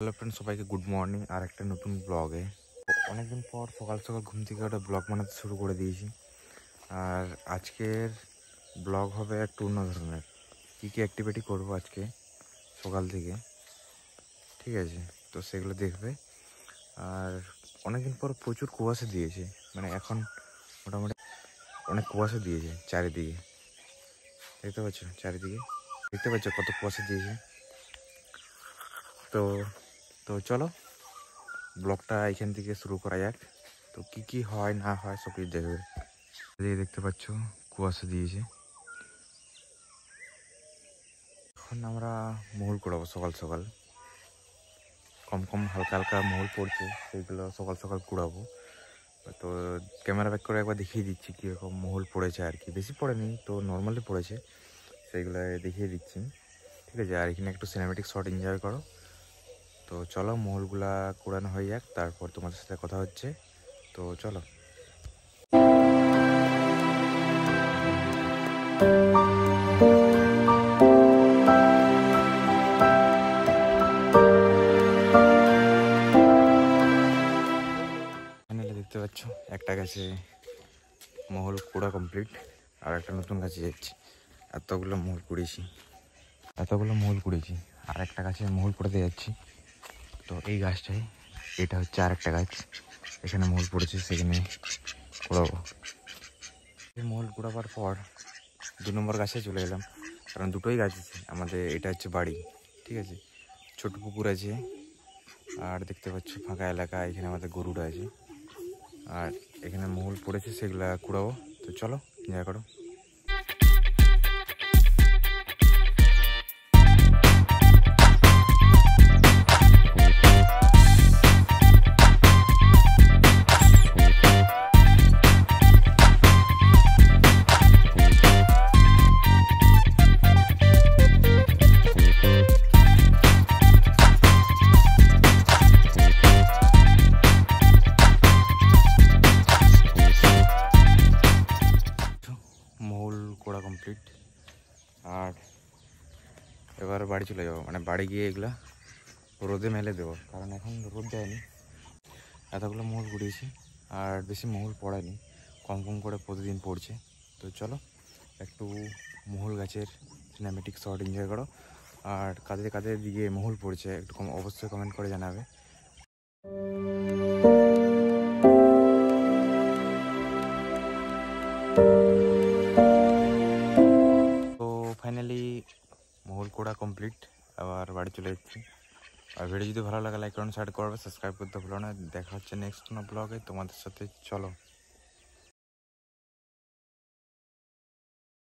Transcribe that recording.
Hello friend, সবাইকে good morning. আর একটা নতুন ব্লগে অনেকদিন পর সকাল সকাল ঘুম থেকে একটা ব্লগ বানাতে শুরু করে দিয়েছি। আর আজকের ব্লগ হবে একটু অন্য ধরনের। কী কী অ্যাক্টিভিটি করবো আজকে সকাল থেকে, ঠিক আছে? তো সেগুলো দেখবে। আর অনেকদিন পর প্রচুর কুয়াশা দিয়েছে, মানে এখন মোটামুটি অনেক কুয়াশা দিয়েছে চারিদিকে। দেখতে পাচ্ছ চারিদিকে, দেখতে পাচ্ছ কত কুয়াশা দিয়েছে। তো তো চলো ব্লগটা এখান থেকে শুরু করা যাক। তো কি কি হয় না হয় সব কিছু দেখবে। দেখতে পাচ্ছ কুয়াশা দিয়েছে। এখন আমরা মহুল কুড়াবো সকাল সকাল। কম কম হালকা হালকা মহুল পড়ছে, সেইগুলো সকাল সকাল কুড়াবো। তো ক্যামেরা ব্যাক করে একবার দেখিয়ে দিচ্ছি কীরকম মহুল পড়েছে আর কি। বেশি পড়েনি, তো নর্মালি পড়েছে, সেইগুলো দেখিয়ে দিচ্ছি, ঠিক আছে? আর এখানে একটু সিনেমেটিক শট এনজয় করো। তো চলো মহুলগুলা কুড়ানো হয়ে যাক, তারপর তোমাদের সাথে কথা হচ্ছে। তো চলো। দেখতে পাচ্ছ একটা গাছে মহুল কুড়া কমপ্লিট, আর একটা নতুন গাছে যাচ্ছি। এতগুলো মহুল কুড়িয়েছি, আর একটা গাছে মহুল কুড়াতে যাচ্ছি। তো এই গাছটাই, এটা হচ্ছে আর একটা গাছ, এখানে মহুল পড়েছে, সেখানে কুড়াবো। এই মহুল কুড়াবার পর 2 নম্বর গাছে চলে এলাম, কারণ দুটোই গাছ আছে আমাদের। এটা হচ্ছে বাড়ি, ঠিক আছে? ছোট পুকুর আছে, আর দেখতে পাচ্ছ ফাঁকা এলাকা, এখানে আমাদের গরুটা আছে। আর এখানে মহুল পড়েছে, সেগুলা কুড়াবো। তো চলো এনজয় করো। মহুল কোড়া কমপ্লিট, আর এবার বাড়ি চলে যাবো। মানে বাড়ি গিয়ে এগুলা রোদে মেলে দেবো, কারণ এখন রোদ দেয়নি। এতগুলো মহুল কুড়িয়েছি, আর বেশি মহুল পড়েনি, কম কম করে প্রতিদিন পড়ছে। তো চলো একটু মহুল গাছের সিনেমেটিক শট এনজয় করো। আর কাদের কাদের দিকে মহুল পড়ছে একটু অবশ্যই কমেন্ট করে জানাবে। তো ফাইনালি মহুল কোড়া কমপ্লিট, আবার বাড়ি চলে যাচ্ছি। আর ভিডিও যদি ভালো লাগে লাইক করুন, শেয়ার করবে, সাবস্ক্রাইব করতে ভুলো না। দেখা হচ্ছে নেক্সট কোনো ব্লগে তোমাদের সাথে। চলো।